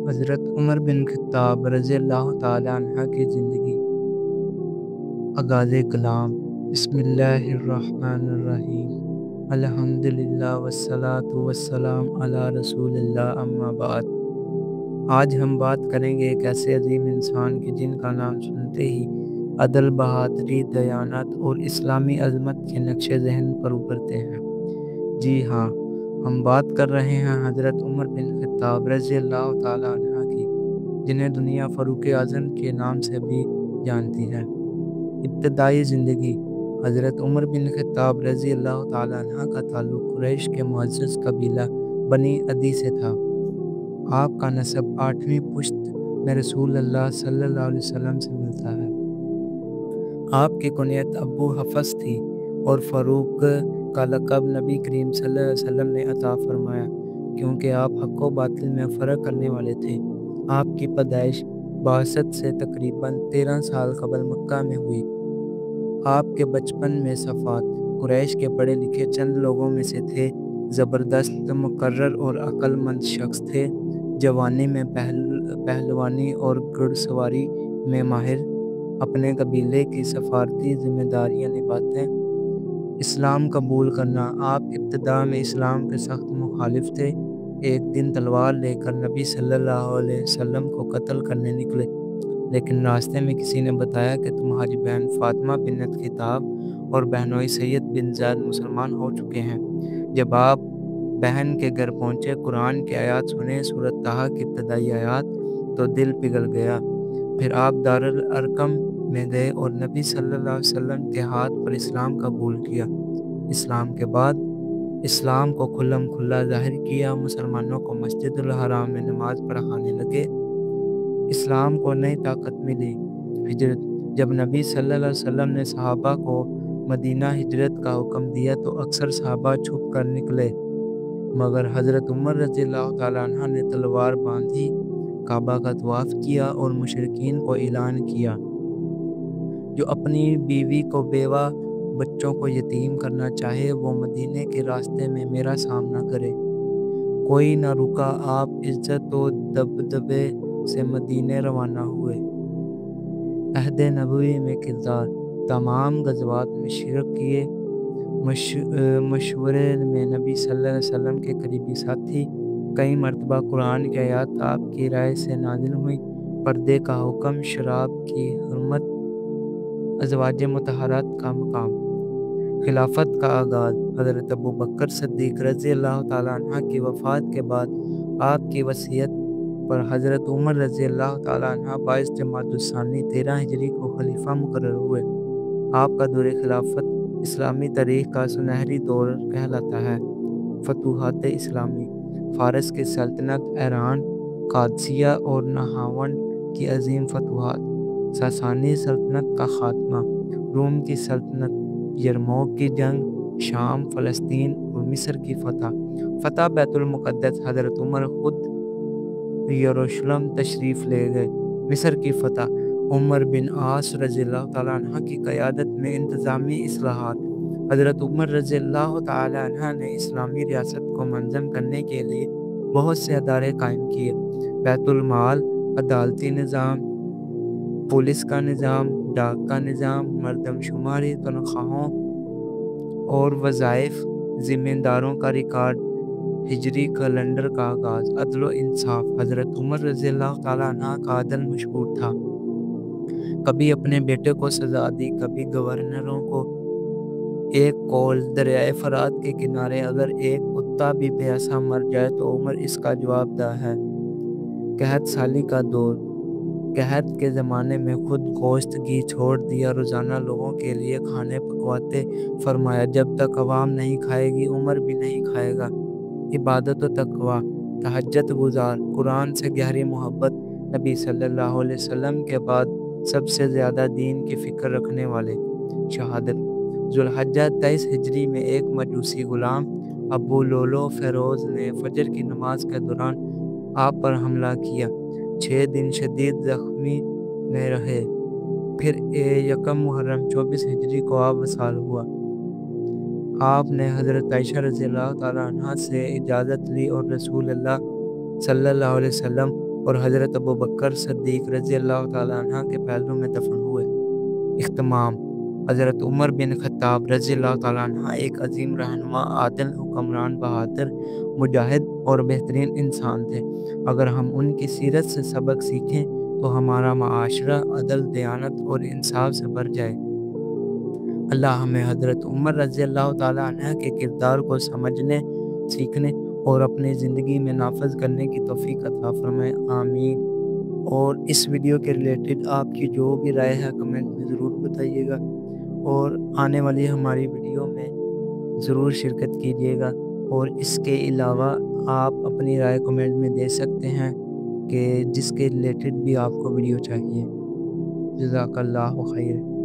حضرت عمر بن خطاب رضی اللہ تعالیٰ عنہ کی زندگی۔ آغاز کلام۔ بسم اللہ الرحمن الرحیم۔ الحمدللہ والصلاة والسلام علی رسول اللہ، اما بعد۔ آج ہم بات کریں گے ایک ایسے عظیم انسان کی جن کا نام سنتے ہی عدل، بہادری، دیانت اور اسلامی عظمت کے نقش ذہن پر ابھرتے ہیں۔ جی ہاں، ہم بات کر رہے ہیں حضرت عمر بن خطاب رضی اللہ تعالیٰ عنہ کی، جنہیں دنیا فاروق اعظم کے نام سے بھی جانتی ہے۔ ابتدائی زندگی۔ حضرت عمر بن خطاب رضی اللہ تعالیٰ عنہ کا تعلق قریش کے معزز قبیلہ بنی عدی سے تھا۔ آپ کا نسب 8ویں پشت میں رسول اللہ صلی اللہ علیہ وسلم سے ملتا ہے۔ آپ کی کنیت ابو حفص تھی اور فاروق کا لقب نبی کریم صلی اللہ علیہ وسلم نے عطا فرمایا، کیونکہ آپ حق و باطل میں فرق کرنے والے تھے۔ آپ کی پیدائش بعثت سے تقریباً 13 سال قبل مکہ میں ہوئی۔ آپ کے بچپن میں صفات قریش کے پڑھے لکھے چند لوگوں میں سے تھے۔ زبردست، مقرر اور عقل مند شخص تھے۔ جوانی میں پہلوانی اور گھڑ سواری میں ماہر، اپنے قبیلے کی سفارتی ذمہ داریاں نبھاتے۔ اسلام قبول کرنا۔ آپ ابتدا میں اسلام کے سخت مخالف تھے۔ ایک دن تلوار لے کر نبی صلی اللہ علیہ وسلم کو قتل کرنے نکلے، لیکن راستے میں کسی نے بتایا کہ تمہاری بہن فاطمہ بنت خطاب اور بہنوئی سید بن زید مسلمان ہو چکے ہیں۔ جب آپ بہن کے گھر پہنچے، قرآن کی آیات سنے، سورۃ طٰہٰ کی ابتدائی آیات، تو دل پگھل گیا۔ پھر آپ دارالارقم میں گئے اور نبی صلی اللہ علیہ وسلم کے ہاتھ پر اسلام قبول کیا۔ اسلام کے بعد اسلام کو کھلم کھلا ظاہر کیا، مسلمانوں کو مسجد الحرام میں نماز پڑھانے لگے۔ اسلام کو نئی طاقت ملی۔ ہجرت۔ جب نبی صلی اللہ علیہ وسلم نے صحابہ کو مدینہ ہجرت کا حکم دیا تو اکثر صحابہ چھپ کر نکلے، مگر حضرت عمر رضی اللہ تعالیٰ عنہ نے تلوار باندھی، کعبہ کا طواف کیا اور مشرکین کو اعلان کیا، جو اپنی بیوی کو بیوہ، بچوں کو یتیم کرنا چاہے، وہ مدینے کے راستے میں میرا سامنا کرے۔ کوئی نہ رکا۔ آپ عزت و دبدبے سے مدینے روانہ ہوئے۔ عہد نبوی میں کردار۔ تمام غزوات میں شرکت کیے۔ مشورے میں نبی صلی اللہ علیہ وسلم کے قریبی ساتھی۔ کئی مرتبہ قرآن کی آیات آپ کی رائے سے نازل ہوئی۔ پردے کا حکم، شراب کی حرمت، ازواج مطہرات کا مقام۔ خلافت کا آغاز۔ حضرت ابو بکر صدیق رضی اللہ تعالیٰ عنہ کی وفات کے بعد آپ کی وصیت پر حضرت عمر رضی اللہ تعالیٰ عنہ 22 جمادی الثانی 13 ہجری کو خلیفہ مقرر ہوئے۔ آپ کا دور خلافت اسلامی تاریخ کا سنہری دور کہلاتا ہے۔ فتوحات اسلامی۔ فارس کی سلطنت، ایران، قادسیہ اور نہاون کی عظیم فتوحات۔ ساسانی سلطنت کا خاتمہ۔ روم کی سلطنت، یرموک کی جنگ، شام، فلسطین اور مصر کی فتح۔ فتح بیت المقدس۔ حضرت عمر خود یروشلم تشریف لے گئے۔ مصر کی فتح۔ عمر بن عاص رضی اللہ تعالیٰ عنہ کی قیادت میں انتظامی اصلاحات۔ حضرت عمر رضی اللہ تعالیٰ عنہ نے اسلامی ریاست کو منظم کرنے کے لیے بہت سے ادارے قائم کیے۔ بیت المال، عدالتی نظام، پولیس کا نظام، ڈاک کا نظام، مردم شماری، تنخواہوں اور وظائف، ذمہ داروں کا ریکارڈ۔ ہجری کیلنڈر کا آغاز۔ عدل و انصاف۔ حضرت عمر رضی اللہ تعالیٰ عنہ کا عدل مشہور تھا۔ کبھی اپنے بیٹے کو سزا دی، کبھی گورنروں کو۔ ایک قول، دریائے فرات کے کنارے اگر ایک کتا بھی پیاسا مر جائے تو عمر اس کا جواب دہ ہے۔ قحط سالی کا دور۔ قحط کے زمانے میں خود گوشت گھی چھوڑ دیا، روزانہ لوگوں کے لیے کھانے پکواتے، فرمایا جب تک عوام نہیں کھائے گی عمر بھی نہیں کھائے گا۔ عبادت و تقویٰ۔ تہجد گزار، قرآن سے گہری محبت، نبی صلی اللہ علیہ وسلم کے بعد سب سے زیادہ دین کی فکر رکھنے والے۔ شہادت۔ ذوالحجہ 23 ہجری میں ایک مجوسی غلام ابو لولو فیروز نے فجر کی نماز کے دوران آپ پر حملہ کیا۔ 6 دن شدید زخمی میں رہے۔ پھر 1 محرم 24 ہجری کو آپ وصال ہوا۔ آپ نے حضرت عائشہ رضی اللہ تعالیٰ عنہ سے اجازت لی اور رسول اللہ صلی اللہ علیہ وسلم اور حضرت ابو بکر صدیق رضی اللہ تعالیٰ عنہ کے پہلو میں دفن ہوئے۔ اختتام۔ حضرت عمر بن خطاب رضی اللہ تعالیٰ عنہ ایک عظیم رہنما، عادل حکمران، بہادر مجاہد اور بہترین انسان تھے۔ اگر ہم ان کی سیرت سے سبق سیکھیں تو ہمارا معاشرہ عدل، دیانت اور انصاف سے بھر جائے۔ اللہ ہمیں حضرت عمر رضی اللہ تعالیٰ عنہ کے کردار کو سمجھنے، سیکھنے اور اپنی زندگی میں نافذ کرنے کی توفیق عطا فرمائے، آمین۔ اور اس ویڈیو کے ریلیٹڈ آپ کی جو بھی رائے ہے کمنٹ میں ضرور بتائیے گا، اور آنے والی ہماری ویڈیو میں ضرور شرکت کیجیے گا۔ اور اس کے علاوہ آپ اپنی رائے کمنٹ میں دے سکتے ہیں کہ جس کے ریلیٹڈ بھی آپ کو ویڈیو چاہیے۔ جزاک اللہ خیر۔